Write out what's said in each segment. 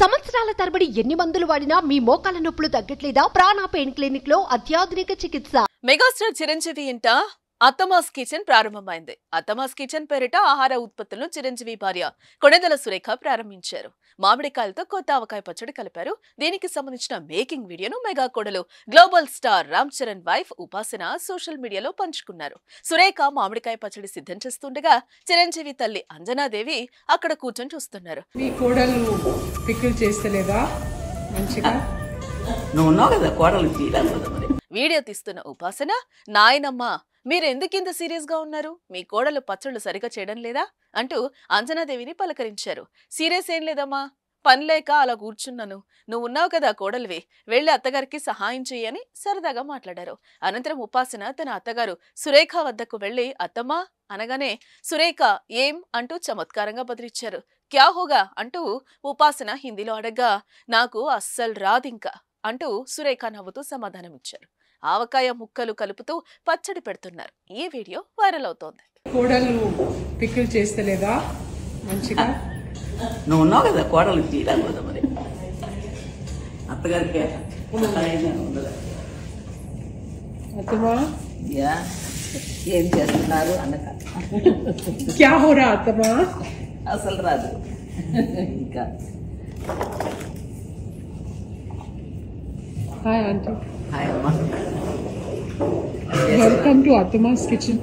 సంవత్సరాల తరబడి ఎన్ని మందులు వాడినా మీ మోకాల నొప్పులు తగ్గట్లేదా? ప్రాణ పెయిన్ క్లినిక్ లో అత్యాధునిక చికిత్స. మెగాస్టార్ చిరంజీవి ఇంట అత్తమాస్ కిచెన్ ప్రారంభమైంది. అత్తమాస్ కిచెన్ పేరిట ఆహార ఉత్పత్తులను చిరంజీవి భార్య కొణిదెల సురేఖ ప్రారంభించారు. మామిడికాయలతో కొత్త ఆవకాయ పచ్చడి కలిపారు. దీనికి సంబంధించిన మేకింగ్ వీడియోను మెగా కోడలు global star Ram Charan wife ఉపాసన సోషల్ మీడియాలో పంచుకున్నారు. సురేఖ మామిడికాయ పచ్చడి సిద్ధం చేస్తుండగా చిరంజీవి తల్లి అంజనాదేవి అక్కడ కూర్చొని చూస్తున్నారు. మీ కోడలు పికిల్ చేస్తలేదా? మంచిగా వీడియో తీస్తున్న ఉపాసన, నాయనమ్మ మీరెందుకింత సీరియస్ గా ఉన్నారు? మీ కోడలు పచ్చళ్ళు సరిగా చేయడం లేదా అంటూ అంజనాదేవిని పలకరించారు. సీరియస్ ఏం లేదమ్మా, పనిలేక అలా కూర్చున్నాను. నువ్వు ఉన్నావు కదా కోడలివి, వెళ్లి అత్తగారికి సహాయం చెయ్యని సరదాగా మాట్లాడారు. అనంతరం ఉపాసన తన అత్తగారు సురేఖ వద్దకు వెళ్లి అత్తమ్మా అనగానే సురేఖ ఏం అంటూ చమత్కారంగా బదిలిచ్చారు. క్యా హోగా అంటూ ఉపాసన హిందీలో అడగ్గా నాకు అస్సలు రాదింకా అంటూ సురేఖ నవ్వుతూ సమాధానమిచ్చారు. ఆవకాయ ముక్కలు కలుపుతూ పచ్చడి పెడుతున్నారు. ఈ వీడియో వైరల్ అవుతోంది. కోడలు పికిల్ చేస్తలేదా? మంచిగా నువ్వు ఉన్నావు కదా కోడలు తీయలేదు మరి అత్తగారికి అత్తమా ఏం చేస్తున్నారు అన్నక క్యా హో రా అత్తమా? అసలు రాదు ఇంకా. హాయ్ ఆంటీ, హాయ్ అమ్మా, వెల్కమ్ టు అత్తమాస్ కిచెన్.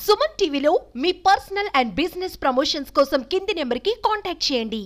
సుమన్ టీవీలో మీ పర్సనల్ అండ్ బిజినెస్ ప్రమోషన్స్ కోసం కింది నెంబర్ కి కాంటాక్ట్ చేయండి.